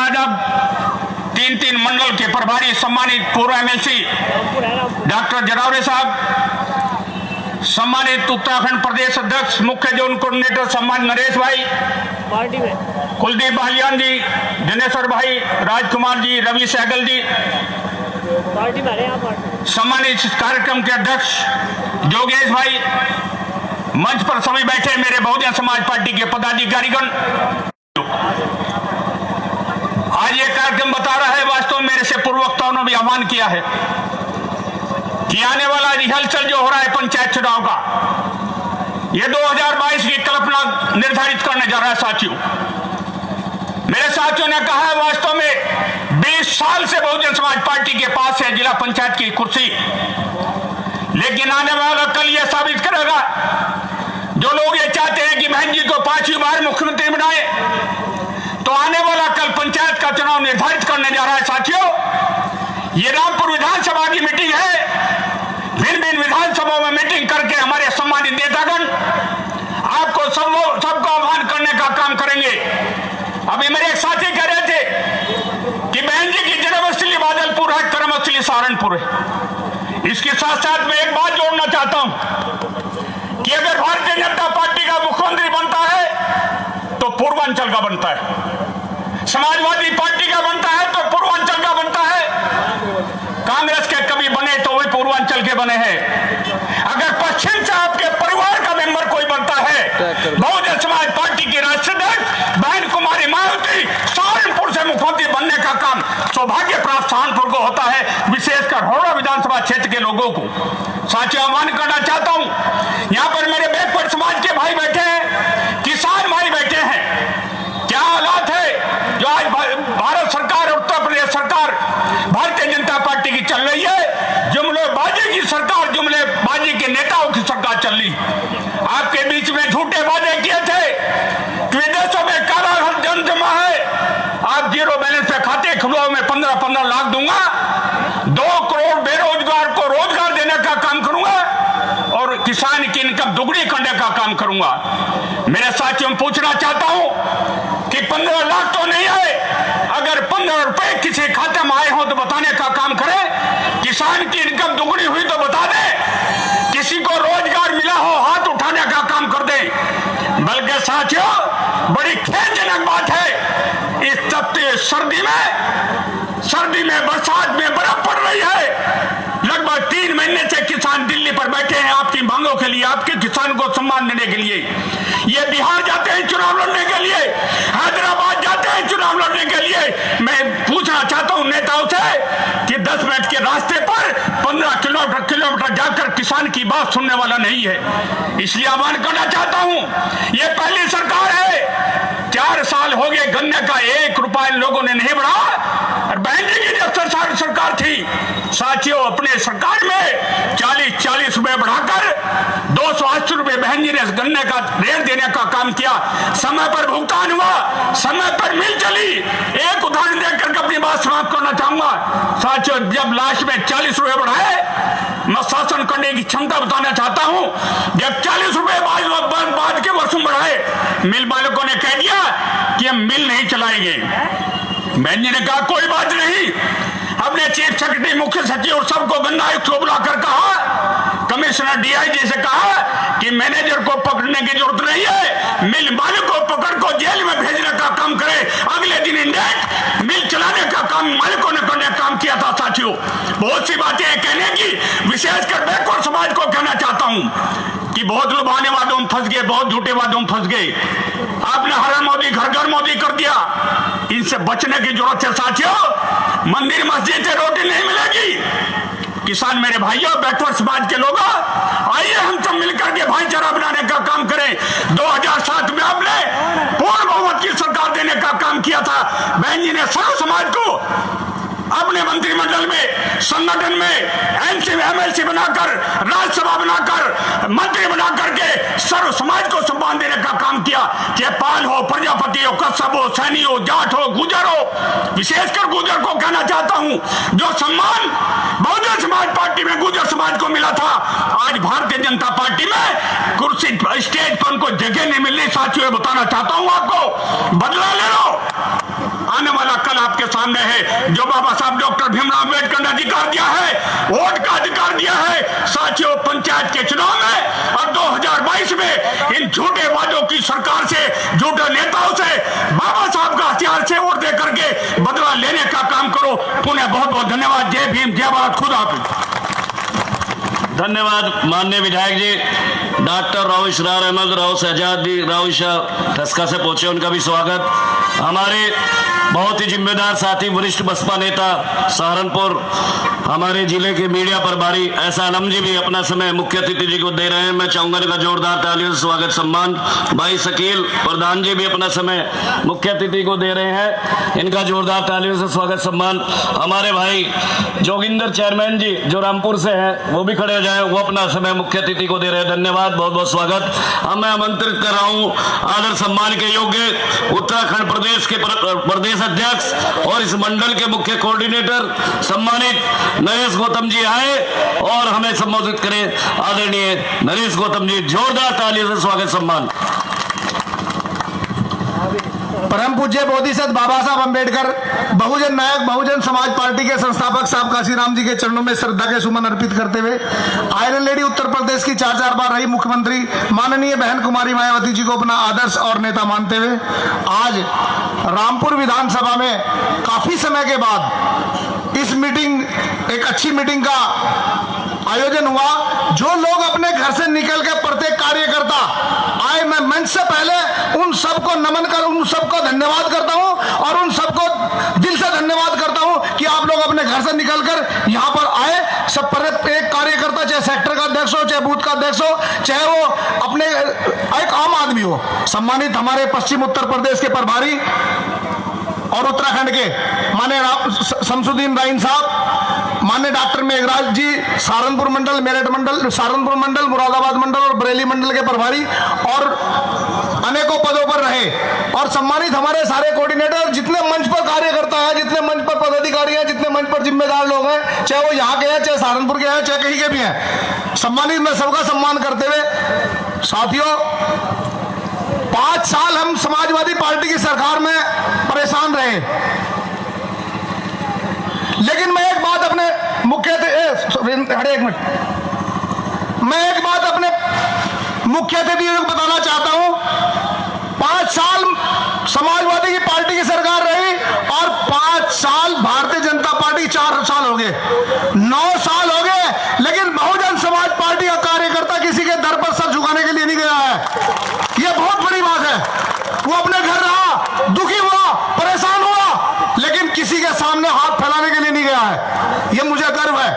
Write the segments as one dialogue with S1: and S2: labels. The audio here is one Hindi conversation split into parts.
S1: यादव, 3 मंडल के प्रभारी सम्मानित पूर्व एमएलसी डॉक्टर जरावरे साहब, सम्मानित उत्तराखंड प्रदेश अध्यक्ष मुख्य जोन कोऑर्डिनेटर सम्मानित नरेश भाई, कुलदीप बालियान जी, दिनेश्वर भाई, राजकुमार जी, रवि सहगल जी, सम्मानित कार्यक्रम के अध्यक्ष जोगेश भाई, मंच पर सभी बैठे मेरे बहुजन समाज पार्टी के पदाधिकारीगण। आज ये कार्यक्रम बता रहा है, वास्तव में मेरे से पूर्ववक्ताओं ने भी आह्वान किया है कि आने वाला रिहर्सल जो हो रहा है पंचायत चुनाव का, ये 2022 की कल्पना निर्धारित करने जा रहा है। साथियों, मेरे साथियों ने कहा है, वास्तव में 20 साल से बहुजन समाज पार्टी के पास है जिला पंचायत की कुर्सी, लेकिन आने वाला कल यह साबित करेगा, जो लोग ये चाहते हैं कि बहन जी को 5वीं बार मुख्यमंत्री बनाए, तो आने वाला कल पंचायत का चुनाव निर्धारित करने जा रहा है। साथियों, ये रामपुर विधानसभा की मीटिंग है। भिन्न भिन्न विधानसभाओं में मीटिंग करके हमारे सम्मानित नेतागण आपको सबको आह्वान करने का काम करेंगे। अभी मेरे एक साथी कह रहे थे कि बहन जी की जन्मस्थली बादलपुर है, कर्मस्थली सहारनपुर है। इसके साथ साथ मैं एक बात जोड़ना चाहता हूं कि अगर भारतीय जनता पार्टी का मुख्यमंत्री बनता है तो पूर्वांचल का बनता है, समाजवादी पार्टी का बनता है तो पूर्वांचल का बनता है, कांग्रेस के कभी बने तो वही पूर्वांचल के बने हैं। अगर पश्चिम से आपके परिवार का मेंबर कोई बनता है, बहुजन समाज पार्टी की राष्ट्रीय अध्यक्ष बहन कुमारी मायावती सहारनपुर से मुख्यमंत्री बनने का काम सौभाग्य प्राप्त सहारनपुर को होता है, विशेषकर हौड़ा विधानसभा क्षेत्र के लोगों को। साथियों, आह्वान करना चाहता हूं, यहां पर मेरे बैकवर्ड समाज के भाई बैठे हैं, किसान भाई बैठे हैं। क्या हालात है जो आज भारत सरकार, उत्तर प्रदेश सरकार भारतीय जनता पार्टी की चल रही है, जुमलेबाजी की सरकार, जुमलेबाजी के नेताओं की सरकार चल रही। आपके बीच में झूठे वादे किए थे कि विदेशों में काला धन जमा है, आप जीरो बैलेंस पे खाते खुलाओ में 15-15 लाख दूंगा, 2 करोड़ बेरोजगार को रोजगार देने का काम करूंगा और किसान की इनकम दुगनी करने का काम करूंगा। मेरे साथियों, पूछना चाहता हूं कि 15 लाख तो नहीं है, अगर 15 रुपए किसी खाते में आए हो तो बताने का काम करें। किसान की इनकम दुगनी हुई तो बता दे, किसी को रोजगार मिला हो हाथ उठाने का काम कर दे। बल्कि साथियों, बड़ी खेदजनक बात है, इस तपती सर्दी में बरसात में बर्फ पड़ रही है, लगभग 3 महीने से किसान दिल्ली पर बैठे हैं आपकी मांगों के लिए, आपके किसान को सम्मान देने के लिए। ये बिहार जाते हैं चुनाव लड़ने के लिए, हैदराबाद जाते हैं चुनाव लड़ने के लिए। मैं पूछना चाहता हूं नेताओं से कि 10 मिनट के रास्ते पर 15 किलोमीटर जाकर किसान की बात सुनने वाला नहीं है। इसलिए आह्वान करना चाहता हूं, ये पहली सरकार है, 4 साल हो गए, गन्ने का 1 रुपया लोगों ने नहीं बढ़ा। और बहन जी की जब सरकार थी, साथियों, अपने सरकार में 40 रुपए बढ़ाकर 280 रुपए बहन जी ने गन्ने का रेट देने का काम किया। समय पर भुगतान हुआ, समय पर मिल चली। एक उदाहरण देकर अपनी बात समाप्त करना चाहूंगा। साथियों, जब लास्ट में 40 रुपए बढ़ाए, मैं शासन करने की क्षमता बताना चाहता हूं। जब 40 रुपए बाद के वर्षों बढ़ाए, मिल मालिकों ने कह दिया कि हम मिल नहीं चलाएंगे। बहन जी ने कहा कोई बात नहीं, अपने चीफ सेक्रेटरी, मुख्य सचिव और सबको गन्ना आयुक्त को बुलाकर कहा, कमिश्नर डीआईजी से कहा कि मैनेजर को पकड़ने की जरूरत नहीं है, मिल मालिक को पकड़ को जेल में भेजने का काम करे। अगले दिन इंडेक्स मिल चलाने का काम मालिकों ने करने का काम किया था। साथियों, बहुत सी बातें कहने की, विशेषकर बैकवर्ड समाज को कहना चाहता हूं कि बहुत लुभाने वादों में फंस गए, बहुत झूठे वादों में फंस गए। आपने हर मोदी घर घर मोदी कर दिया, इनसे बचने की जरूरत है। साथियों, मंदिर मस्जिद से रोटी नहीं मिलेगी। किसान मेरे भाइयों, बैकवर्ड समाज के लोग, आइए हम सब मिलकर के भाईचारा बनाने का काम करें। 2007 में आपने पूर्ण बहुमत की सरकार देने का काम किया था। बहन जी ने सर्व समाज को अपने मंत्रिमंडल में, संगठन में एमएलसी बनाकर, राज्यसभा बनाकर, मंत्री बनाकर के सर्व समाज को सम्मान देने का काम किया। चाहे पाल हो, प्रजापति हो, कश्यप हो, सैनी हो, जाट हो, गुजर हो। विशेषकर गुजर को कहना चाहता हूं, जो सम्मान बहुजन समाज पार्टी में गुजर समाज को मिला था, आज भारतीय जनता पार्टी में कुर्सी स्टेज पर उनको जगह नहीं मिल रही। साथियों, बताना चाहता हूं आपको, बदला ले लो। आने वाला कल सामने है। जो बाबा साहब डॉक्टर भीमराव अम्बेडकर ने अधिकार दिया है, वोट का अधिकार दिया है, साथियों पंचायत के चुनाव में और 2022 में इन झूठे वादों की सरकार से, झूठे नेताओं से, बाबा साहब का हथियार से वोट दे करके बदला लेने का काम करो। पुनः बहुत बहुत धन्यवाद। जय भीम, जय भारत, खुदा हाफिज।
S2: धन्यवाद माननीय विधायक जी। डॉक्टर राव इसरार अहमद राव शहजाद जी राव शाह ठसका से पहुंचे, उनका भी स्वागत। हमारे बहुत ही जिम्मेदार साथी वरिष्ठ बसपा नेता सहारनपुर हमारे जिले के मीडिया प्रभारी ऐसा आलम जी भी अपना समय मुख्य अतिथि जी को दे रहे हैं। मैं चाहूंगा इनका जोरदार तालियों से स्वागत सम्मान। भाई शकील प्रधान जी भी अपना समय मुख्य अतिथि को दे रहे हैं, इनका जोरदार तालियों से स्वागत सम्मान। हमारे भाई जोगिंदर चेयरमैन जी जो रामपुर से हैं वो भी खड़े हो जाए, वो अपना समय मुख्य अतिथि को दे रहे हैं। धन्यवाद, बहुत बहुत स्वागत। अब मैं आमंत्रित कर रहा हूँ आदर सम्मान के योग्य उत्तराखंड प्रदेश के प्रदेश अध्यक्ष और इस मंडल के मुख्य कोऑर्डिनेटर सम्मानित नरेश गौतम जी आए और हमें संबोधित करें। आदरणीय नरेश गौतम जी, जोरदार तालियों से स्वागत सम्मान।
S3: परम पूज्य बोधिसत्व बाबा साहब अम्बेडकर बहुजन नायक बहुजन समाज पार्टी के संस्थापक साहब काशीराम जी के चरणों में श्रद्धा के सुमन अर्पित करते हुए आयरन लेडी उत्तर प्रदेश की 4 बार रही मुख्यमंत्री माननीय बहन कुमारी मायावती जी को अपना आदर्श और नेता मानते हुए आज रामपुर विधानसभा में काफी समय के बाद इस मीटिंग, एक अच्छी मीटिंग का आयोजन हुआ। जो लोग अपने घर से निकल के प्रत्येक कार्यकर्ता आए, मैं मंच से पहले उन सबको नमन कर, उन सबको धन्यवाद करता हूं और उन सबको दिल से धन्यवाद करता हूं कि आप लोग अपने घर से निकलकर यहां पर आए। सब प्रत्येक कार्यकर्ता, चाहे सेक्टर का अध्यक्ष हो, चाहे बूथ का अध्यक्ष हो, चाहे वो अपने एक आम आदमी हो। सम्मानित हमारे पश्चिम उत्तर प्रदेश के प्रभारी और उत्तराखंड के माननीय शमसुद्दीन राइन साहब, माननीय डॉक्टर मेघराज जी सहारनपुर मंडल, मेरठ मंडल, सहारनपुर मंडल, मुरादाबाद मंडल और बरेली मंडल के प्रभारी और अनेकों पदों पर रहे। और सम्मानित हमारे सारे कोऑर्डिनेटर, जितने मंच पर कार्यकर्ता हैं, जितने मंच पर पदाधिकारी हैं, जितने मंच पर जिम्मेदार लोग हैं, चाहे वो यहाँ के हैं, चाहे सहारनपुर के हैं, चाहे कहीं के भी हैं, सम्मानित मैं सबका सम्मान करते हुए साथियों 5 साल हम समाजवादी पार्टी की सरकार में परेशान रहे, लेकिन मैं एक बात अपने मुख्य अतिथि को बताना चाहता हूं। 5 साल समाजवादी की पार्टी की सरकार रही और 5 साल भारतीय जनता पार्टी, 4 साल हो गए, 9 साल हो गए, लेकिन बहुजन समाज पार्टी का कार्यकर्ता किसी के दर पर सर झुकाने के लिए नहीं गया है। यह बहुत बड़ी बात है। वो अपने घर रहा, दुखी हुआ, परेशान हुआ, लेकिन किसी के सामने हाथ फैलाने के लिए नहीं गया है। यह मुझे गर्व है,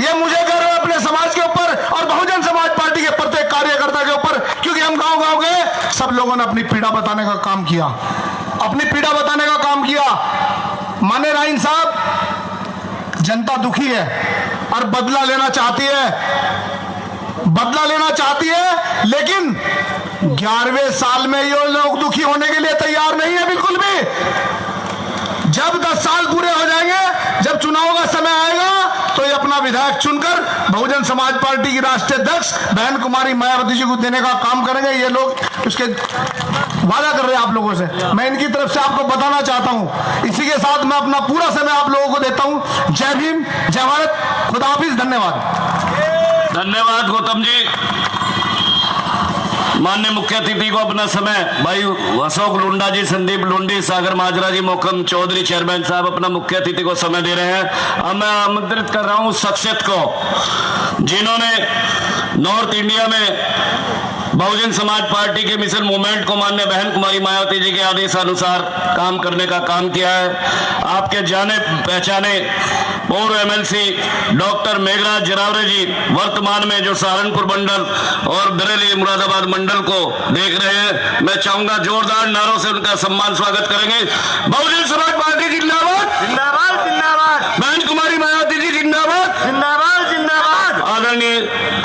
S3: यह मुझे गर्व है अपने समाज के ऊपर और बहुजन समाज पार्टी के प्रत्येक कार्यकर्ता के ऊपर, क्योंकि हम गांव-गांव गए, सब लोगों ने अपनी पीड़ा बताने का काम किया, अपनी पीड़ा बताने का काम किया। माने राइन साहब, जनता दुखी है और बदला लेना चाहती है, लेकिन 11वें साल में ये लोग दुखी होने के लिए तैयार नहीं है बिल्कुल भी। जब 10 साल पूरे हो जाएंगे, जब चुनाव का समय आएगा, तो ये अपना विधायक चुनकर बहुजन समाज पार्टी की राष्ट्रीय अध्यक्ष बहन कुमारी मायावती जी को देने का काम करेंगे। ये लोग उसके वादा कर रहे हैं आप लोगों से, मैं इनकी तरफ से आपको बताना चाहता हूं। इसी के साथ मैं अपना पूरा समय आप लोगों को देता हूं। जय भीम, जय भारत, खुदा हाफिज, धन्यवाद।
S2: धन्यवाद गौतम जी। माननीय मुख्य अतिथि को अपना समय भाई अशोक लुंडा जी, संदीप लुंडी, सागर माजरा जी, मोहकम चौधरी चेयरमैन साहब अपना मुख्य अतिथि को समय दे रहे हैं। अब मैं आमंत्रित कर रहा हूं शख्सियत को जिन्होंने नॉर्थ इंडिया में बहुजन समाज पार्टी के मिशन मूवमेंट को माननीय बहन कुमारी मायावती जी के आदेश अनुसार काम करने का काम किया है। आपके जाने पहचाने पूर्व एमएलसी डॉक्टर मेघराज जरावरे जी वर्तमान में जो सहारनपुर मंडल और बरेली मुरादाबाद मंडल को देख रहे हैं, मैं चाहूंगा जोरदार नारों से उनका सम्मान स्वागत करेंगे। बहुजन समाज पार्टी जिंदाबाद, जिंदाबाद, जिंदाबाद। बहन कुमारी मायावती जी जिंदाबाद, जिंदाबाद, जिंदाबाद। आदरणीय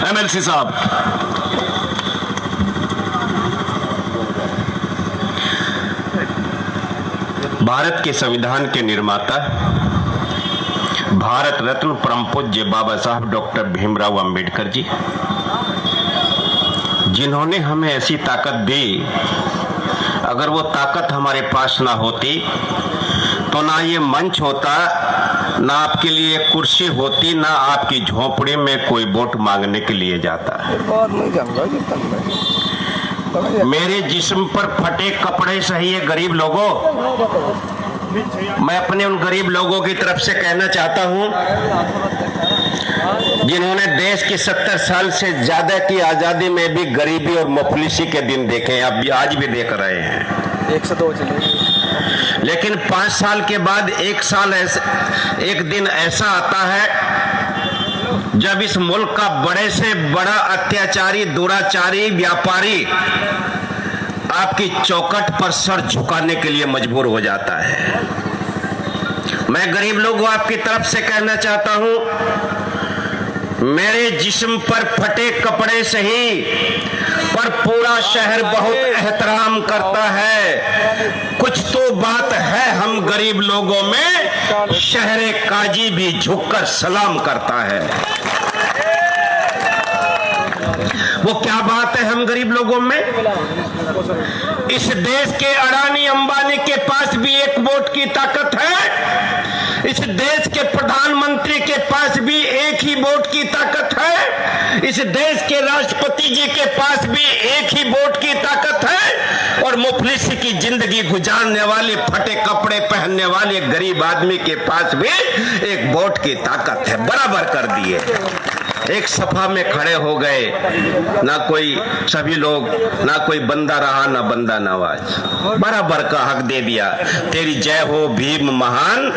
S2: एमएलसी साहब।
S4: भारत के संविधान के निर्माता भारत रत्न परम पूज्य बाबा साहब डॉक्टर भीमराव अंबेडकर जी, जिन्होंने हमें ऐसी ताकत दी, अगर वो ताकत हमारे पास ना होती तो ना ये मंच होता, ना आपके लिए एक कुर्सी होती, ना आपकी झोपड़ी में कोई वोट मांगने के लिए जाता। मेरे जिस्म पर फटे कपड़े सही है गरीब लोगों। मैं अपने उन गरीब लोगों की तरफ से कहना चाहता हूं जिन्होंने देश की 70 साल से ज्यादा की आजादी में भी गरीबी और मुफलिसी के दिन देखे हैं, अब आज भी देख रहे हैं।
S3: 102 चले।
S4: लेकिन 5 साल के बाद एक दिन ऐसा आता है जब इस मुल्क का बड़े से बड़ा अत्याचारी, दुराचारी, व्यापारी आपकी चौखट पर सर झुकाने के लिए मजबूर हो जाता है। मैं गरीब लोगों आपकी तरफ से कहना चाहता हूं, मेरे जिस्म पर फटे कपड़े सही, पर पूरा शहर बहुत एहतराम करता है। कुछ तो बात है हम गरीब लोगों में, शहरे काजी भी झुककर सलाम करता है। वो क्या बात है हम गरीब लोगों में? इस देश के अडानी अंबानी के पास भी एक वोट की ताकत है। इस देश के प्रधानमंत्री के पास भी एक ही वोट की ताकत है। इस देश के राष्ट्रपति जी के पास भी एक ही वोट की ताकत है। और मुफलिसी की जिंदगी गुजारने वाले, फटे कपड़े पहनने वाले गरीब आदमी के पास भी एक वोट की ताकत है। बराबर कर दिए, एक सफा में खड़े हो गए। ना कोई, सभी लोग, ना कोई बंदा रहा ना बंदा नवाज, बराबर का हक दे दिया। तेरी जय हो भीम महान,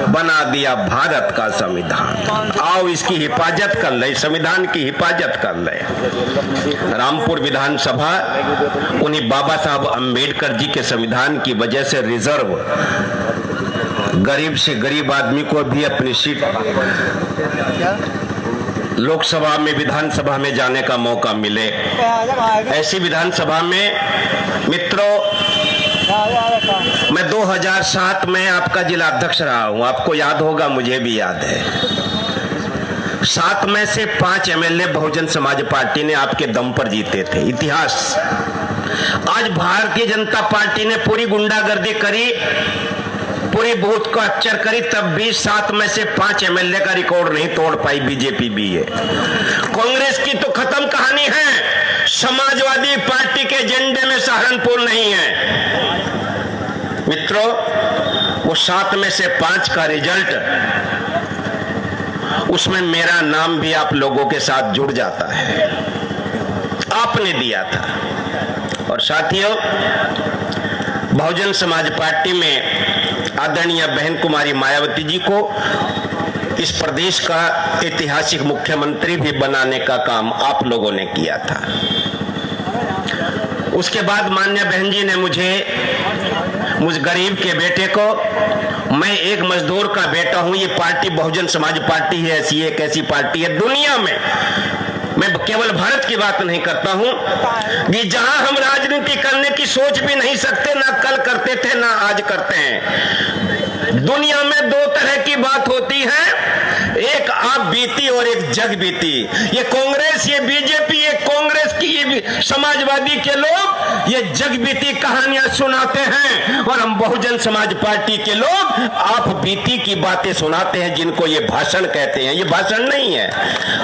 S4: बना दिया भारत का संविधान। आओ इसकी हिफाजत कर ले, संविधान की हिफाजत कर ले। रामपुर विधानसभा उन्हीं बाबा साहब अम्बेडकर जी के संविधान की वजह से रिजर्व, गरीब से गरीब आदमी को भी अपनी सीट लोकसभा में, विधानसभा में जाने का मौका मिले। ऐसी विधानसभा में मित्रों, मैं 2007 में आपका जिला अध्यक्ष रहा हूं, आपको याद होगा, मुझे भी याद है। 7 में से 5 एमएलए बहुजन समाज पार्टी ने आपके दम पर जीते थे। इतिहास। आज भारतीय जनता पार्टी ने पूरी गुंडागर्दी करी, पूरी बूथ को अच्चर करी, तब भी 7 में से 5 एमएलए का रिकॉर्ड नहीं तोड़ पाई बीजेपी भी है। कांग्रेस की तो खत्म कहानी है, समाजवादी पार्टी के एजेंडे में सहारनपुर नहीं है। मित्रों, वो 7 में से 5 का रिजल्ट, उसमें मेरा नाम भी आप लोगों के साथ जुड़ जाता है, आपने दिया था। और साथियों, बहुजन समाज पार्टी में आदरणीय बहन कुमारी मायावती जी को इस प्रदेश का ऐतिहासिक मुख्यमंत्री भी बनाने का काम आप लोगों ने किया था। उसके बाद माननीय बहन जी ने मुझ गरीब के बेटे को, मैं एक मजदूर का बेटा हूं, ये पार्टी बहुजन समाज पार्टी है, ऐसी एक ऐसी पार्टी है दुनिया में, मैं केवल भारत की बात नहीं करता हूं, कि जहां हम राजनीति करने की सोच भी नहीं सकते, ना कल करते थे ना आज करते हैं। दुनिया में 2 तरह की बात होती है, एक आप बीती और एक जग बीती। ये कांग्रेस, ये बीजेपी, ये कांग्रेस की, ये समाजवादी के लोग ये जग बीती कहानियां सुनाते हैं, और हम बहुजन समाज पार्टी के लोग आप बीती की बातें सुनाते हैं, जिनको ये भाषण कहते हैं। ये भाषण नहीं है।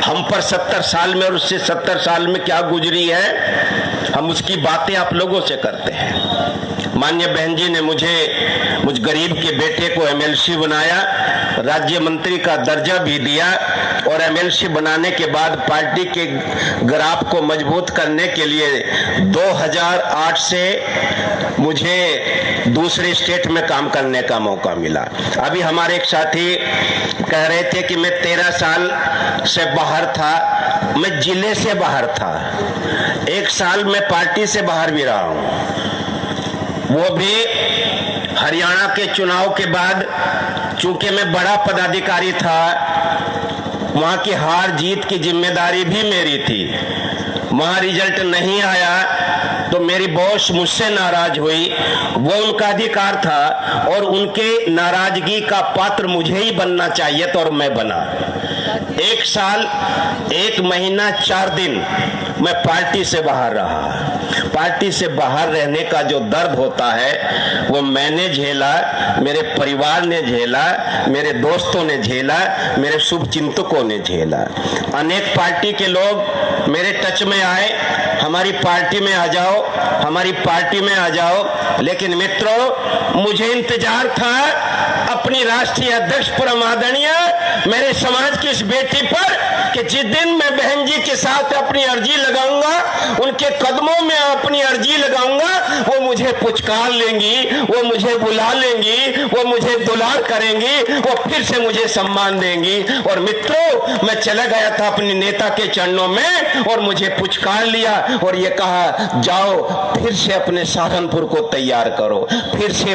S4: हम पर 70 साल में और उससे 70 साल में क्या गुजरी है, हम उसकी बातें आप लोगों से करते हैं। माननीय बहन जी ने मुझ गरीब के बेटे को एमएलसी बनाया, राज्य मंत्री का दर्जा भी दिया, और एमएलसी बनाने के बाद पार्टी के ग्राफ को मजबूत करने के लिए 2008 से मुझे दूसरे स्टेट में काम करने का मौका मिला। अभी हमारे एक साथी कह रहे थे कि मैं 13 साल से बाहर था, मैं जिले से बाहर था, 1 साल में पार्टी से बाहर भी रहा हूं, वो भी हरियाणा के चुनाव के बाद। चूंकि मैं बड़ा पदाधिकारी था, वहां की हार जीत की जिम्मेदारी भी मेरी थी। वहां रिजल्ट नहीं आया तो मेरी बॉस मुझसे नाराज हुई, वो उनका अधिकार था, और उनके नाराजगी का पात्र मुझे ही बनना चाहिए था, और मैं बना। 1 साल 1 महीना 4 दिन मैं पार्टी से बाहर रहा। पार्टी से बाहर रहने का जो दर्द होता है वो मैंने झेला, मेरे परिवार ने झेला, मेरे दोस्तों ने झेला, मेरे शुभचिंतकों ने झेला। अनेक पार्टी के लोग मेरे टच में आए, हमारी पार्टी में आ जाओ, हमारी पार्टी में आ जाओ। लेकिन मित्रों, मुझे इंतजार था अपनी राष्ट्रीय अध्यक्ष परम आदरणीय मेरे समाज की इस बेटी पर कि जिस दिन मैं बहन जी के साथ अपनी अर्जी लगाऊंगा, उनके कदमों में अपनी अर्जी लगाऊंगा, वो मुझे पुचकार लेंगी, वो मुझे बुला लेंगी, वो मुझे दुलार करेंगी, वो फिर से मुझे सम्मान देंगी। और मित्रों, मैं चला गया था अपने नेता के चरणों में और मुझे पुचकार लिया और ये कहा, जाओ फिर से अपने सहारनपुर को तैयार करो, फिर से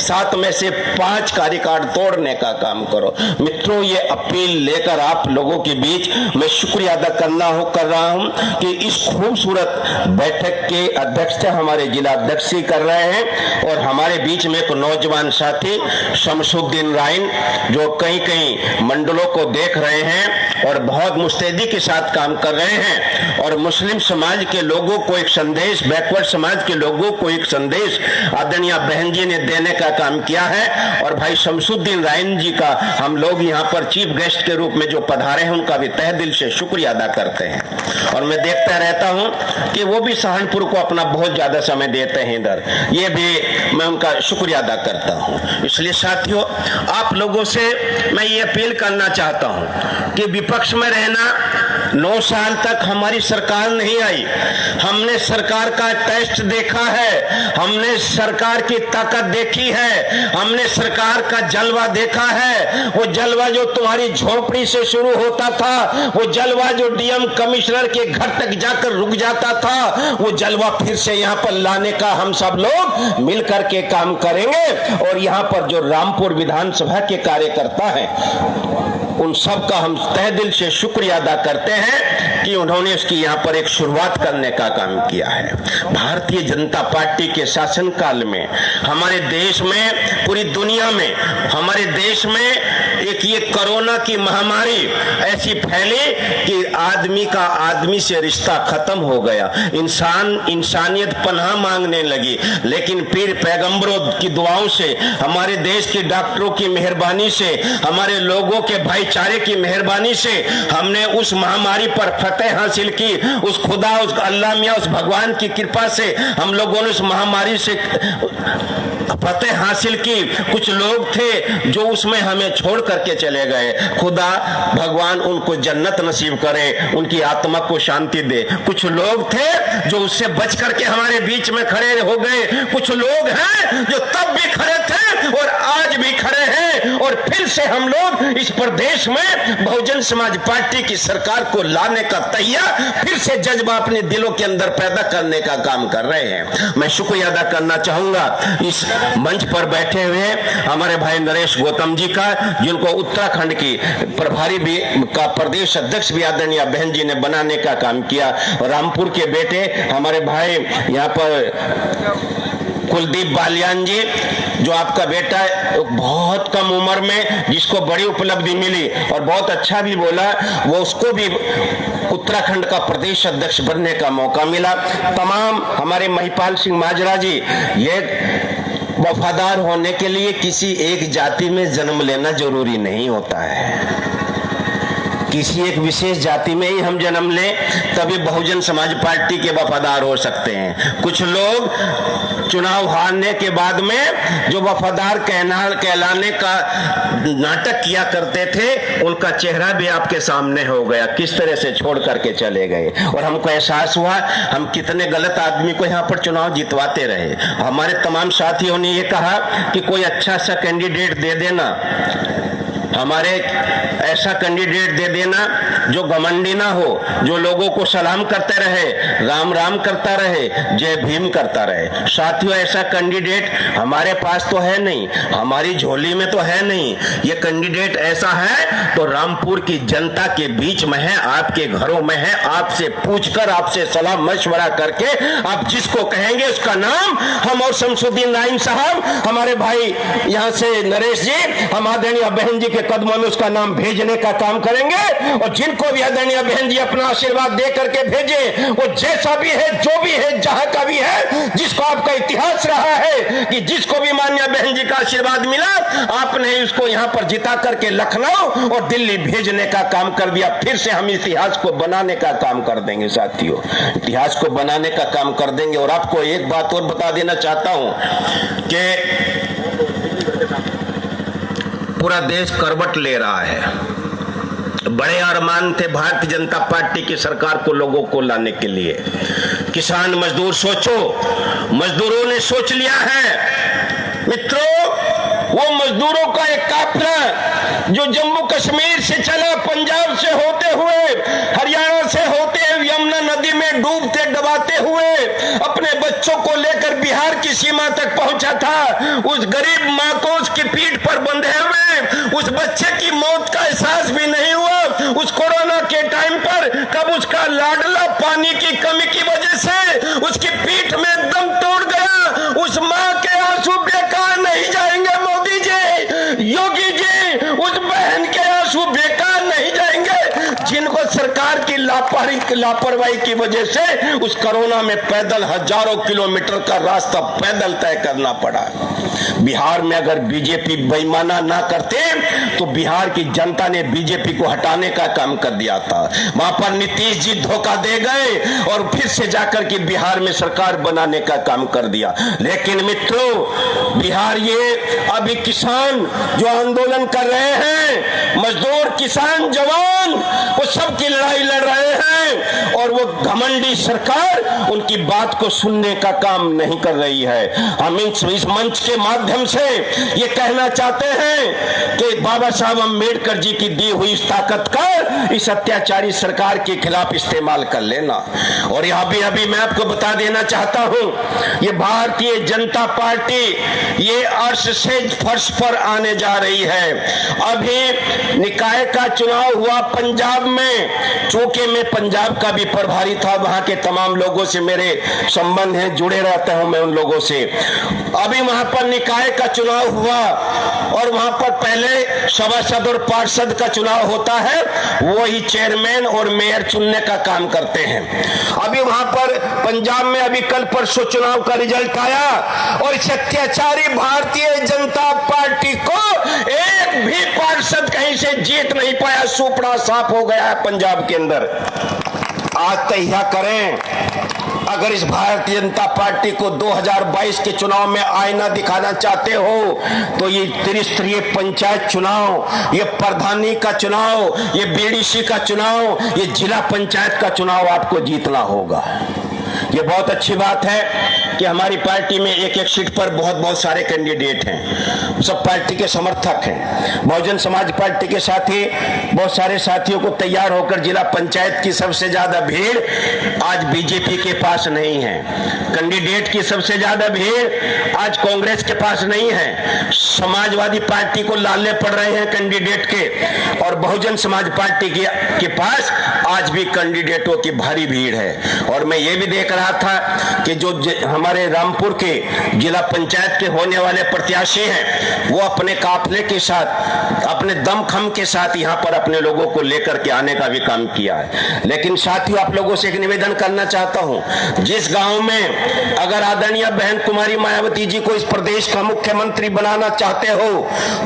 S4: 7 में से 5 कार्यकाल तोड़ने का काम करो। मित्रों, ये अपील लेकर आप लोगों के बीच मैं शुक्रिया अदा कर रहा हूं कि इस खूबसूरत बैठक के अध्यक्षता हमारे जिला अध्यक्ष ही कर रहे हैं और हमारे बीच में एक नौजवान साथी शमसुद्दीन राइन जो कई मंडलों को देख रहे हैं और बहुत मुस्तैदी के साथ काम कर रहे हैं और मुस्लिम समाज के लोगों को एक संदेश, बैकवर्ड समाज के लोगों को एक संदेश आदरणीय बहन जी ने देने का काम किया है। और भाई शमसुद्दीन राइन जी का हम लोग यहाँ पर चीफ गेस्ट के रूप में जो पधारे हैं उनका भी तहे दिल से शुक्रिया अदा करते हैं। और मैं देखता रहता हूँ कि वो भी सहारनपुर को अपना बहुत ज्यादा समय देते हैं इधर, ये भी मैं उनका शुक्रिया अदा करता हूँ। इसलिए साथियों, आप लोगों से मैं ये अपील करना चाहता हूँ कि विपक्ष में रहना, 9 साल तक हमारी सरकार नहीं आई, हमने सरकार का टेस्ट देखा है, हमने सरकार की ताकत देखी है, हमने सरकार का जलवा देखा है। वो जलवा जो तुम्हारी झोपड़ी से शुरू होता था, वो जलवा जो डीएम कमिश्नर के घर तक जाकर रुक जाता था, वो जलवा फिर से यहाँ पर लाने का हम सब लोग मिलकर के काम करेंगे। और यहाँ पर जो रामपुर विधानसभा के कार्यकर्ता हैं उन सब का हम तहे दिल से शुक्रिया अदा करते हैं कि उन्होंने उसकी यहाँ पर एक शुरुआत करने का काम किया है। भारतीय जनता पार्टी के शासनकाल में हमारे देश में, पूरी दुनिया में, हमारे देश में एक ये कोरोना की महामारी ऐसी फैली कि आदमी का आदमी से रिश्ता खत्म हो गया, इंसानियत पनाह मांगने लगी। लेकिन पीर पैगंबरों की दुआओं से, हमारे देश के डॉक्टरों की मेहरबानी से, हमारे लोगों के भाईचारे की मेहरबानी से हमने उस महामारी पर फतेह हासिल की। उस खुदा, उस अल्लाह मियां, उस भगवान की कृपा से हम लोगों ने उस महामारी से फतेह हासिल की। कुछ लोग थे जो उसमें हमें छोड़ करके चले गए, खुदा भगवान उनको जन्नत नसीब करे, उनकी आत्मा को शांति दे। कुछ लोग थे जो उससे बच करके हमारे बीच में खड़े हो गए, कुछ लोग हैं जो तब भी खड़े थे और आज भी खड़े हैं। और फिर से हम लोग इस प्रदेश में बहुजन समाज पार्टी की सरकार को लाने का तैयार, फिर से जज्बा अपने दिलों के अंदर पैदा करने का काम कर रहे हैं। मैं शुक्रिया अदा करना चाहूंगा इस मंच पर बैठे हुए हमारे भाई नरेश गौतम जी का, जिनको उत्तराखंड की प्रभारी भी का प्रदेश अध्यक्ष भी आदरणीय बहन जी ने बनाने का काम किया। रामपुर के बेटे हमारे भाई यहाँ पर कुलदीप बालियान जी, जो आपका बेटा बहुत कम उम्र में जिसको बड़ी उपलब्धि मिली और बहुत अच्छा भी बोला, वो उसको भी उत्तराखंड का प्रदेश अध्यक्ष बनने का मौका मिला। तमाम हमारे महिपाल सिंह माजरा जी, ये वफादार होने के लिए किसी एक जाति में जन्म लेना जरूरी नहीं होता है, किसी एक विशेष जाति में ही हम जन्म लें तभी बहुजन समाज पार्टी के वफादार हो सकते हैं। कुछ लोग चुनाव हारने के बाद में जो वफादार कहलाने का नाटक किया करते थे, उनका चेहरा भी आपके सामने हो गया, किस तरह से छोड़ करके चले गए। और हमको एहसास हुआ हम कितने गलत आदमी को यहाँ पर चुनाव जितवाते रहे। हमारे तमाम साथियों ने ये कहा कि कोई अच्छा सा कैंडिडेट दे देना, हमारे ऐसा कैंडिडेट दे देना जो घमंडी ना हो, जो लोगों को सलाम करते रहे, राम राम करता रहे, जय भीम करता रहे। साथियों, ऐसा कैंडिडेट हमारे पास तो है नहीं, हमारी झोली में तो है नहीं। ये कैंडिडेट ऐसा है तो रामपुर की जनता के बीच में है, आपके घरों में है। आपसे पूछकर, आपसे सलाह मशवरा करके आप जिसको कहेंगे उसका नाम हम और शमसुद्दीन राइन साहब, हमारे भाई यहाँ से नरेश जी, हम आदरणीय बहन जी के कदमों में उसका नाम भेजने का काम करेंगे। और जिनको भी आदरणीय बहन जी अपना आशीर्वाद दे करके भेजे, वो जैसा भी है, जो भी है, जहां का भी है, जिसको आपका इतिहास रहा है कि जिसको भी माननीय बहन जी का आशीर्वाद मिला, आपने उसको यहां पर जिता करके लखनऊ और दिल्ली भेजने का काम कर दिया। फिर से हम इतिहास को बनाने का काम कर देंगे साथियों, इतिहास को बनाने का काम कर देंगे। और आपको एक बात और बता देना चाहता हूं कि पूरा देश करवट ले रहा है। बड़े अरमान थे भारतीय जनता पार्टी की सरकार को लोगों को लाने के लिए। किसान मजदूर सोचो, मजदूरों ने सोच लिया है मित्रों, वो मजदूरों का एक काफिला जो जम्मू कश्मीर से चला, पंजाब से होते हुए, हरियाणा से होते हुए, यमुना नदी में डूबते डबाते हुए अपने बच्चों को लेकर बिहार की सीमा तक पहुंचा था। उस गरीब मां को उसकी पीठ पर बंधे हुए उस बच्चे की मौत का एहसास भी नहीं हुआ। उस कोरोना के टाइम पर कब उसका लाडला पानी की कमी की वजह से उसकी पीठ में दम तोड़ गया। उस मां के आंसू बेकार नहीं जाएंगे मोदी जी, योगी जी, उस बहन के आंसू बेकार नहीं जाएंगे जिनको सरकार की लापरवाही की वजह से उस कोरोना में पैदल हजारों किलोमीटर का रास्ता पैदल तय करना पड़ा। बिहार में अगर बीजेपी बेईमाना ना करते तो बिहार की जनता ने बीजेपी को हटाने का काम कर दिया था। वहां पर नीतीश जी धोखा दे गए और फिर से जाकर के बिहार में सरकार बनाने का काम कर दिया। लेकिन मित्रों, बिहार ये अभी किसान जो आंदोलन कर रहे हैं, मजदूर, किसान, जवान, वो सबकी लड़ाई लड़ रहे हैं और वो घमंडी सरकार उनकी बात को सुनने का काम नहीं कर रही है। हम इस मंच के माध्यम से ये कहना चाहते हैं कि बाबा साहब अम्बेडकर जी की दी हुई इस ताकत का इस अत्याचारी सरकार के खिलाफ इस्तेमाल कर लेना। और यह अभी मैं आपको बता देना चाहता हूं, ये भारतीय जनता पार्टी ये अर्श से फर्श पर आने जा रही है। अभी निकाय का चुनाव हुआ पंजाब में, चूंकि मैं पंजाब का भी प्रभारी था, वहां के तमाम लोगों से मेरे संबंध हैं, जुड़े रहता हूं मैं उन लोगों से। अभी वहां पर निकाय का चुनाव हुआ और वहां पर पहले सभासद और पार्षद का चुनाव होता है, वो ही चेयरमैन और मेयर चुनने का काम करते हैं। अभी वहां पर पंजाब में अभी कल परसों चुनाव का रिजल्ट आया और इस अत्याचारी भारतीय जनता पार्टी को एक भी पार्षद कहीं से जीत नहीं पाया। सुपड़ा साफ हो गया है पंजाब के अंदर। आज तैयार करें, अगर इस भारतीय जनता पार्टी को 2022 के चुनाव में आईना दिखाना चाहते हो तो ये त्रिस्तरीय पंचायत चुनाव, ये प्रधानी का चुनाव, ये बीडीसी का चुनाव, ये जिला पंचायत का चुनाव आपको जीतना होगा। ये बहुत अच्छी बात है कि हमारी पार्टी में एक एक सीट पर बहुत बहुत सारे कैंडिडेट हैं, सब पार्टी के समर्थक हैं। बहुजन समाज पार्टी के साथी बहुत सारे साथियों को तैयार होकर जिला पंचायत की सबसे ज्यादा भीड़ आज बीजेपी के पास नहीं है, कैंडिडेट की सबसे ज्यादा भीड़ आज कांग्रेस के पास नहीं है। समाजवादी पार्टी को लाले पड़ रहे हैं कैंडिडेट के, और बहुजन समाज पार्टी के पास आज भी कैंडिडेटों की भारी भीड़ है। और मैं ये भी देख रहा था कि जो हमारे रामपुर के जिला पंचायत के होने वाले प्रत्याशी हैं, वो अपने काफिले के साथ, अपने दमखम के साथ यहाँ पर अपने लोगों को लेकर के आने का भी काम किया है। लेकिन साथियों, आप लोगों से एक निवेदन करना चाहता हूँ, जिस गांव में अगर आदरणीय बहन कुमारी मायावती जी को इस प्रदेश का मुख्यमंत्री बनाना चाहते हो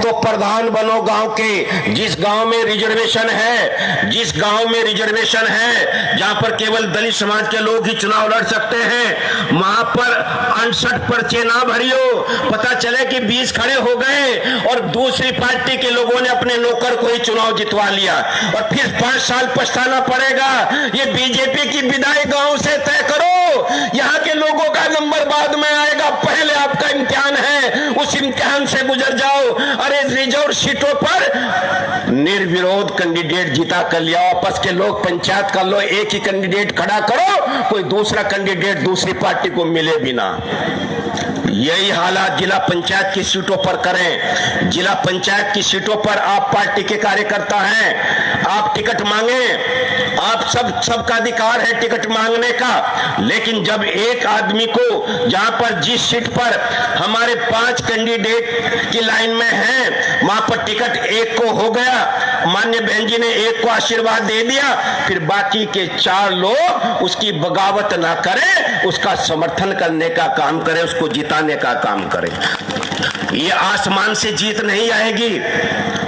S4: तो प्रधान बनो गांव के। जिस गांव में रिजर्वेशन है, जिस गांव में रिजर्वेशन है, जहां पर केवल दलित समाज के लोग ही चुनाव लड़ सकते हैं, वहां पर 68 पर्चे ना भरियो। पता चले कि 20 खड़े हो गए और दूसरी पार्टी के लोगों ने अपने नौकर को ही चुनाव जितवा लिया और फिर 5 साल पछताना पड़ेगा। ये बीजेपी की विदाई गांव से तय करो, यहाँ के लोगों का नंबर बाद में आएगा, पहले आपका इम्तिहान है, उस इम्तिहान से गुजर जाओ। अरे रिजर्व सीटों पर निर्विरोध कैंडिडेट जिता कर लिया, आपस के लोग पंचायत कर लो, एक ही कैंडिडेट खड़ा करो, कोई दूसरा कैंडिडेट दूसरी पार्टी को मिले भी ना। यही हालात जिला पंचायत की सीटों पर करें। जिला पंचायत की सीटों पर आप पार्टी के कार्यकर्ता हैं, आप टिकट मांगे आप सबका अधिकार है टिकट मांगने का, लेकिन जब एक आदमी को जहां पर जिस सीट पर हमारे 5 कैंडिडेट की लाइन में हैं वहां पर टिकट एक को हो गया, माननीय बहन जी ने एक को आशीर्वाद दे दिया, फिर बाकी के 4 लोग उसकी बगावत ना करें, उसका समर्थन करने का काम करें, उसको जिताने का काम करें। ये आसमान से जीत नहीं आएगी,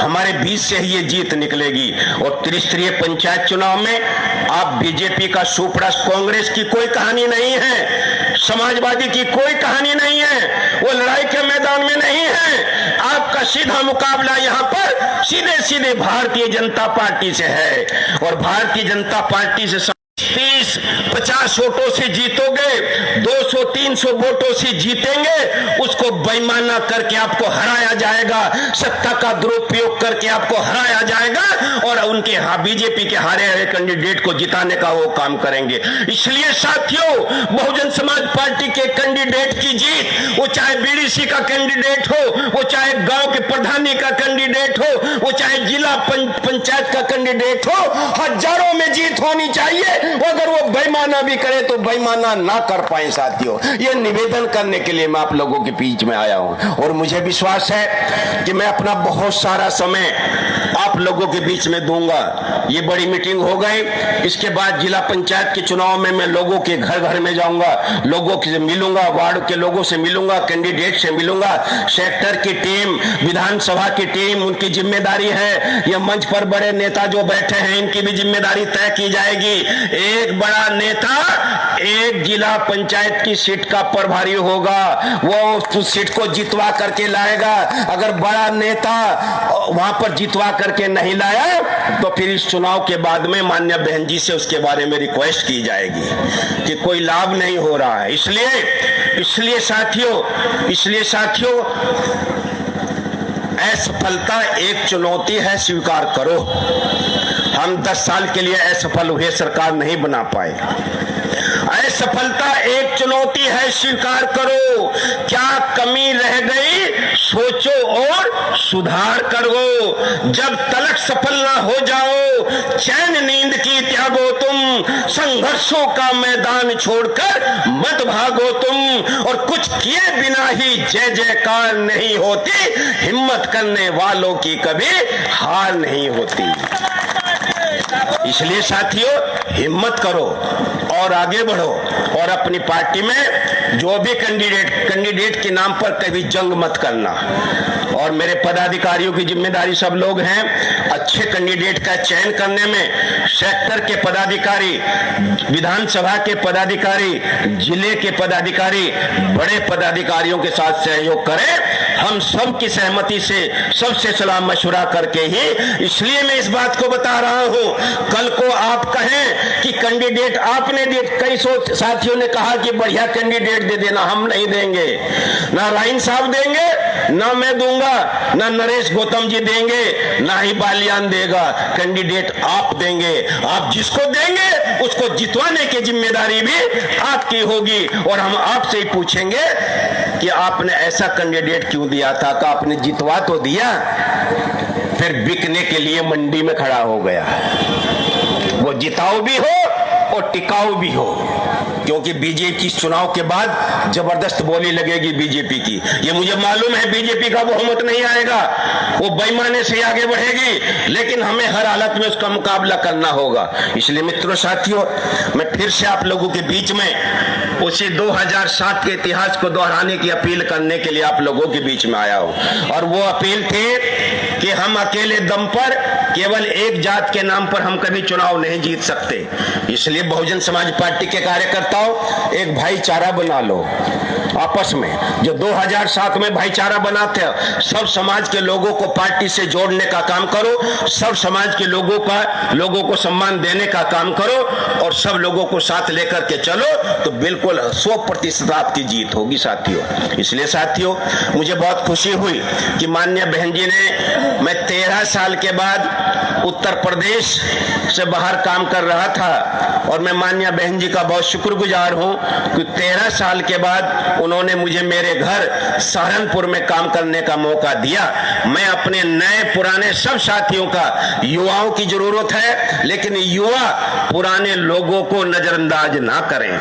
S4: हमारे बीच से ही ये जीत निकलेगी। और त्रिस्तरीय पंचायत चुनाव में आप बीजेपी का सुपरस, कांग्रेस की कोई कहानी नहीं है, समाजवादी की कोई कहानी नहीं है, वो लड़ाई के मैदान में नहीं है। आपका सीधा मुकाबला यहाँ पर सीधे सीधे भारतीय जनता पार्टी से है, और भारतीय जनता पार्टी से 30-50 वोटों से जीतोगे, 200-300 वोटों से जीतेंगे, उसको बेईमाना करके आपको हराया जाएगा, सत्ता का दुरुपयोग करके आपको हराया जाएगा, और उनके बीजेपी के हारे हुए कैंडिडेट को जिताने का वो काम करेंगे। इसलिए साथियों, बहुजन समाज पार्टी के कैंडिडेट की जीत, वो चाहे बीडीसी का कैंडिडेट हो, वो चाहे गांव के प्रधानी का कैंडिडेट हो, वो चाहे जिला पंचायत का कैंडिडेट हो, हजारों में जीत होनी चाहिए। अगर वो बेईमाना भी करे तो बेईमाना ना कर पाए साथियों, ये निवेदन करने के लिए मैं आप लोगों के बीच में आया हूं। और मुझे विश्वास है कि मैं अपना बहुत सारा समय आप लोगों के बीच में दूंगा। ये बड़ी मीटिंग हो गई, इसके बाद जिला पंचायत के चुनाव में मैं लोगों के घर घर में जाऊंगा, लोगों से मिलूंगा, वार्ड के लोगों से मिलूंगा, कैंडिडेट से मिलूंगा, सेक्टर की टीम, विधानसभा की टीम, उनकी जिम्मेदारी है। ये मंच पर बड़े नेता जो बैठे हैं, इनकी भी जिम्मेदारी तय की जाएगी। एक बड़ा नेता एक जिला पंचायत की सीट का प्रभारी होगा, वो उस सीट को जितवा करके लाएगा। अगर बड़ा नेता वहां पर जितवा करके नहीं लाया तो फिर इस चुनाव के बाद में माननीय बहन जी से उसके बारे में रिक्वेस्ट की जाएगी कि कोई लाभ नहीं हो रहा है। इसलिए साथियों असफलता एक चुनौती है, स्वीकार करो। हम 10 साल के लिए असफल हुए, सरकार नहीं बना पाए। असफलता एक चुनौती है, स्वीकार करो। क्या कमी रह गई सोचो और सुधार करो। जब तलक सफल ना हो जाओ, चैन नींद की त्यागो तुम, संघर्षों का मैदान छोड़कर मत भागो तुम। और कुछ किए बिना ही जय जयकार नहीं होती, हिम्मत करने वालों की कभी हार नहीं होती। इसलिए साथियों, हिम्मत करो और आगे बढ़ो, और अपनी पार्टी में जो भी कैंडिडेट के नाम पर कभी जंग मत करना। और मेरे पदाधिकारियों की जिम्मेदारी, सब लोग हैं, अच्छे कैंडिडेट का चयन करने में सेक्टर के पदाधिकारी, विधानसभा के पदाधिकारी, जिले के पदाधिकारी, बड़े पदाधिकारियों के साथ सहयोग करें। हम सब की सहमति से, सबसे सलाह मशवरा करके ही, इसलिए मैं इस बात को बता रहा हूं। कल को आप कहें कि कैंडिडेट आपने दे, कई साथियों ने कहा कि बढ़िया कैंडिडेट दे देना, हम नहीं देंगे। ना राइन साहब देंगे, ना मैं दूंगा, ना नरेश गौतम जी देंगे, ना ही बालियान देगा। कैंडिडेट आप देंगे। आप जिसको देंगे उसको जितवाने की जिम्मेदारी भी आपकी होगी। और हम आपसे ही पूछेंगे कि आपने ऐसा कैंडिडेट क्यों दिया था? कि आपने जितवा तो दिया, फिर बिकने के लिए मंडी में खड़ा हो गया। वो जिताऊ भी हो और टिकाऊ भी हो, क्योंकि बीजेपी चुनाव के बाद जबरदस्त बोली लगेगी बीजेपी की। ये मुझे मालूम है, बीजेपी का बहुमत नहीं आएगा, वो बेईमानी से आगे बढ़ेगी, लेकिन हमें हर हालत में उसका मुकाबला करना होगा। इसलिए मित्रों, साथियों, मैं फिर से आप लोगों के बीच में उसी 2007 के इतिहास को दोहराने की अपील करने के लिए आप लोगों के बीच में आया हूं। और वो अपील थी कि हम अकेले दम पर, केवल एक जात के नाम पर हम कभी चुनाव नहीं जीत सकते। इसलिए बहुजन समाज पार्टी के कार्यकर्ताओं, एक भाईचारा बना लो आपस में, जो 2007 में भाईचारा बना थे। सब समाज के लोगों को पार्टी से जोड़ने का काम करो, सब समाज के लोगों को सम्मान देने का काम करो, और सब लोगों को साथ लेकर के चलो, तो बिल्कुल 100% आपकी जीत होगी साथियों। इसलिए साथियों, मुझे बहुत खुशी हुई कि माननीय बहन जी ने, मैं 13 साल के बाद उत्तर प्रदेश से बाहर काम कर रहा था, और मैं माननीय बहन जी का बहुत शुक्रगुजार हूं कि 13 साल के बाद उन्होंने मुझे मेरे घर सहारनपुर में काम करने का मौका दिया। मैं अपने नए पुराने सब साथियों का, युवाओं की जरूरत है, लेकिन युवा पुराने लोगों को नजरअंदाज ना करें।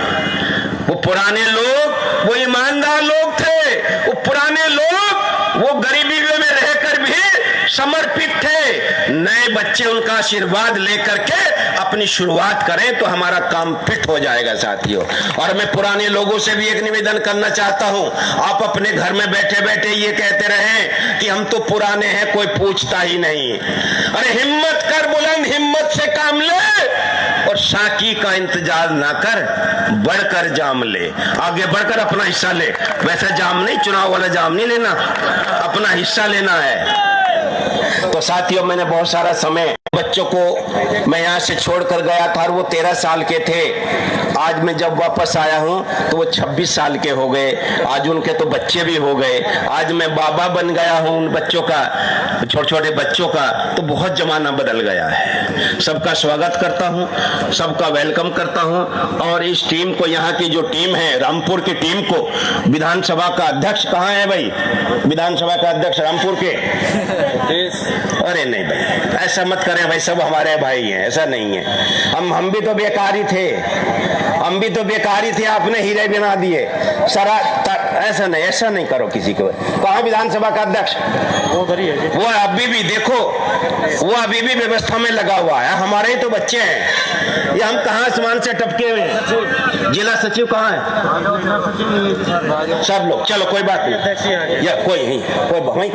S4: वो पुराने लोग वो ईमानदार लोग थे, वो पुराने लोग वो गरीबी में रहकर भी समर्पित थे। नए बच्चे उनका आशीर्वाद लेकर के अपनी शुरुआत करें तो हमारा काम फिट हो जाएगा साथियों। और मैं पुराने लोगों से भी एक निवेदन करना चाहता हूं, आप अपने घर में बैठे बैठे ये कहते रहें कि हम तो पुराने हैं, कोई पूछता ही नहीं। अरे हिम्मत कर, बुलंद हिम्मत से काम ले और साकी का इंतजार ना कर, बढ़कर जाम ले, आगे बढ़कर अपना हिस्सा ले। वैसा जाम नहीं, चुनाव वाला जाम नहीं लेना, अपना हिस्सा लेना है। तो साथियों, मैंने बहुत सारा समय बच्चों को मैं यहाँ से छोड़कर गया था और वो 13 साल के थे। आज मैं जब वापस आया हूँ तो वो 26 साल के हो गए। आज उनके तो बच्चे भी हो गए। आज मैं बाबा बन गया हूँ उन बच्चों का, छोटे छोटे बच्चों का। तो बहुत जमाना बदल गया है। सबका स्वागत करता हूँ, सबका वेलकम करता हूँ। और इस टीम को, यहाँ की जो टीम है रामपुर की टीम को, विधानसभा का अध्यक्ष कहाँ है भाई? विधानसभा का अध्यक्ष रामपुर के? अरे नहीं भाई, ऐसा मत करें भाई, सब हमारे भाई हैं, ऐसा नहीं है। हम भी तो बेकार ही थे, हम भी तो बेकार ही थे, आपने हीरे बना दिए सारा। ऐसा नहीं करो किसी को। कहाँ विधानसभा का अध्यक्ष? वो अभी भी देखो, वो अभी भी व्यवस्था में लगा हुआ है। हमारे ही तो बच्चे हैं, ये हम कहाँ आसमान से टपके हुए हैं। जिला सचिव कहाँ है? सब लोग, चलो कोई बात नहीं, या कोई नहीं, कोई वहीं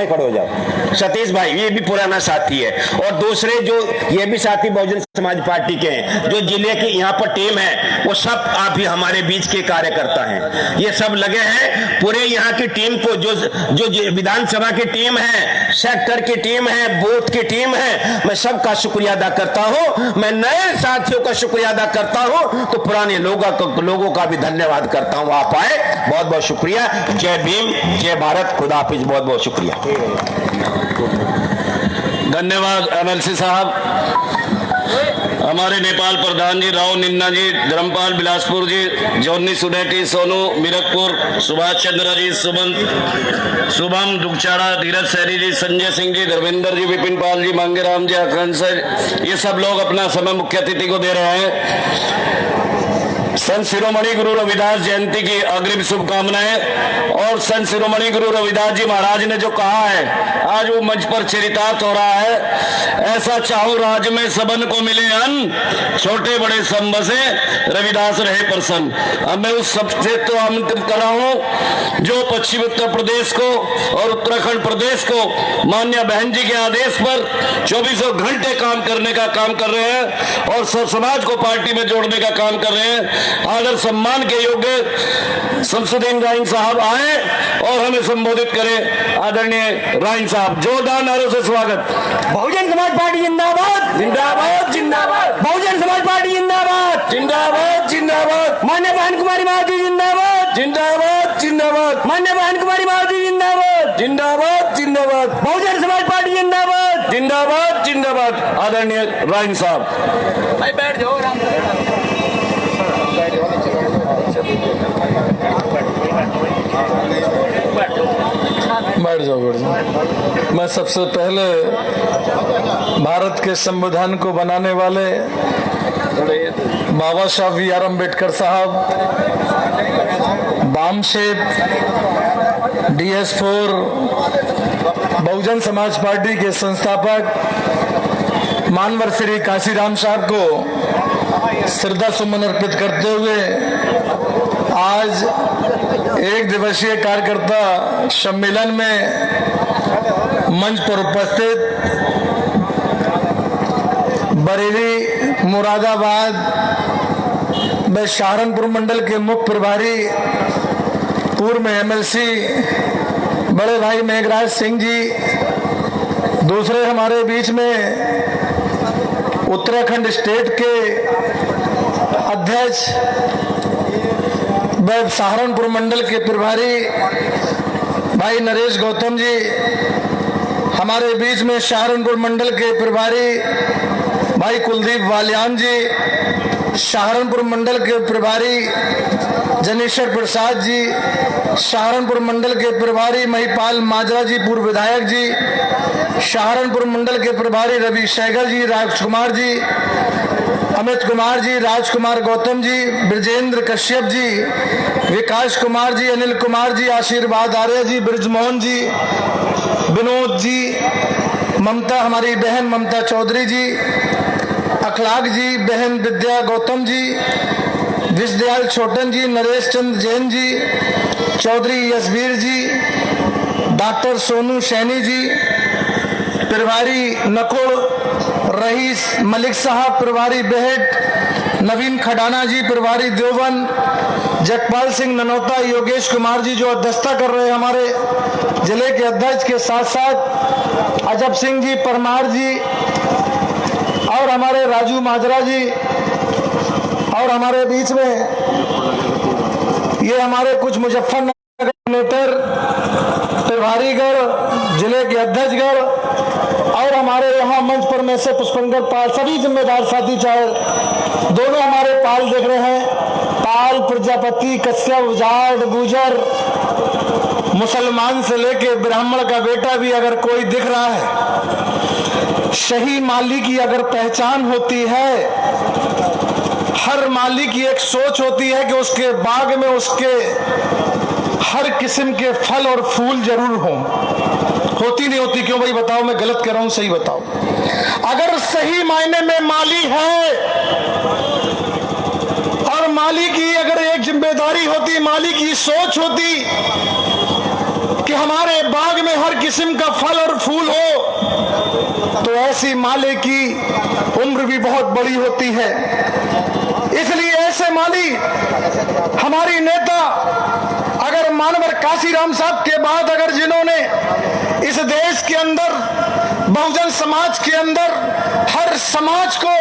S4: खड़े हो जाओ। सतीश भाई ये भी पुराना साथी है। और दूसरे जो ये भी साथी बहुजन समाज पार्टी के हैं, जो जिले की यहाँ पर टीम है, वो सब आप भी हमारे बीच के कार्यकर्ता हैं। ये सब लगे हैं पूरे यहाँ की टीम को, जो विधानसभा की टीम है, सेक्टर की टीम है, बूथ की टीम है। मैं सबका शुक्रिया अदा करता हूँ। मैं नए साथियों का शुक्रिया अदा करता हूँ, तो पुराने लोगों का भी धन्यवाद करता हूँ। आप आए, बहुत बहुत शुक्रिया। जय भीम, जय भारत, खुदा हाफिज, बहुत बहुत शुक्रिया।
S2: धन्यवाद एमएलसी साहब। हमारे नेपाल प्रधान जी, राव निन्ना जी, धर्मपाल बिलासपुर जी, जॉनी सुनेटी, सोनू मीरकपुर, सुभाष चंद्र जी, शुभम दुगचाड़ा, धीरज सैनी जी, संजय सिंह जी, धर्मेंद्र जी, विपिन पाल जी, मांगेराम जी, आकांक्ष सर, ये सब लोग अपना समय मुख्य अतिथि को दे रहे हैं। संत शिरोमणि गुरु रविदास जयंती की अग्रिम शुभकामनाएं। और संत शिरोमणि गुरु रविदास जी महाराज ने जो कहा है, आज वो मंच पर चरितार्थ हो रहा है। ऐसा चाहूं राज में सबन को मिले अन्न, छोटे बड़े सब बसे, रविदास रहे प्रसन्न। अब मैं उस सबसे तो आमंत्रित कर रहा हूं जो पश्चिम उत्तर प्रदेश को और उत्तराखंड प्रदेश को मान्य बहन जी के आदेश पर 24 घंटे काम करने का काम कर रहे हैं और सब समाज को पार्टी में जोड़ने का काम कर रहे हैं। आदर सम्मान के योग्य शमसुद्दीन राइन साहब आए और हमें संबोधित करें। आदरणीय राइन साहब, जोरदार नारों से स्वागत।
S5: बहुजन समाज पार्टी जिंदाबाद,
S2: जिंदाबाद जिंदाबाद,
S5: बहुजन समाज पार्टी जिंदाबाद,
S2: जिंदाबाद जिंदाबाद,
S5: मान्य बहन कुमारी माधवी जिंदाबाद,
S2: जिंदाबाद जिंदाबाद,
S5: मान्य बहन कुमारी माधवी जिंदाबाद,
S2: जिंदाबाद जिंदाबाद,
S5: बहुजन समाज पार्टी जिंदाबाद,
S2: जिंदाबाद जिंदाबाद। आदरणीय राइन साहब,
S5: भाई बैठ जाओ।
S6: बैठ जाओ। मैं सबसे पहले भारत के संविधान को बनाने वाले बाबा साहब B.R. अम्बेडकर साहब, बामशेप, DS4, बहुजन समाज पार्टी के संस्थापक मानवर श्री काशीराम साहब को श्रद्धा सुमन अर्पित करते हुए आज एक दिवसीय कार्यकर्ता सम्मेलन में मंच पर उपस्थित बरेली, मुरादाबाद व सहारनपुर मंडल के मुख्य प्रभारी पूर्व में MLC बड़े भाई मेघराज सिंह जी, दूसरे हमारे बीच में उत्तराखंड स्टेट के अध्यक्ष व सहारनपुर मंडल के प्रभारी भाई नरेश गौतम जी, हमारे बीच में सहारनपुर मंडल के प्रभारी भाई कुलदीप वालियान जी, सहारनपुर मंडल के प्रभारी जनेश्वर प्रसाद जी, सहारनपुर मंडल के प्रभारी महिपाल माजरा जी पूर्व विधायक जी, सहारनपुर मंडल के प्रभारी रवि सहगल जी, राजकुमार जी, अमित कुमार जी, राजकुमार गौतम जी, ब्रजेंद्र कश्यप जी, विकास कुमार जी, अनिल कुमार जी, आशीर्वाद आर्य जी, ब्रजमोहन जी, विनोद जी, ममता हमारी बहन ममता चौधरी जी, अखलाक जी, बहन विद्या गौतम जी, विजदयाल छोटन जी, नरेश चंद्र जैन जी, चौधरी यशवीर जी, डॉक्टर सोनू सैनी जी, प्रभारी नकुल, रईस मलिक साहब प्रभारी बेहट, नवीन खडाना जी प्रभारी देवबंद, जगपाल सिंह ननौता, योगेश कुमार जी जो अध्यक्षता कर रहे हैं हमारे जिले के अध्यक्ष के साथ साथ अजब सिंह जी परमार जी और हमारे राजू माजरा जी, और हमारे बीच में ये हमारे कुछ मुजफ्फरनगर नेटर प्रभारीगढ़ जिले के अध्यक्षगढ़ और हमारे यहाँ मंच पर में से पुष्पंकर पाल सभी जिम्मेदार साथी, चाहे दोनों हमारे पाल देख रहे हैं, पाल प्रजापति कश्यप जाट गुजर मुसलमान से लेके ब्राह्मण का बेटा भी अगर कोई दिख रहा है, सही माली की अगर पहचान होती है, हर माली की एक सोच होती है कि उसके बाग में उसके हर किस्म के फल और फूल जरूर हों। होती नहीं होती क्यों भाई बताओ, मैं गलत कह रहा हूं सही बताओ। अगर सही मायने में माली है और माली की अगर एक जिम्मेदारी होती, माली की सोच होती कि हमारे बाग में हर किस्म का फल और फूल हो, तो ऐसी माली की उम्र भी बहुत बड़ी होती है। इसलिए ऐसे माली हमारी नेता अगर मानवर काशीराम साहब के बाद अगर जिन्होंने इस देश के अंदर बहुजन समाज के अंदर हर समाज को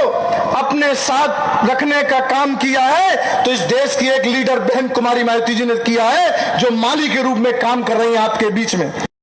S6: अपने साथ रखने का काम किया है, तो इस देश की एक लीडर बहन कुमारी मायावती जी ने किया है, जो माली के रूप में काम कर रही हैं आपके बीच में।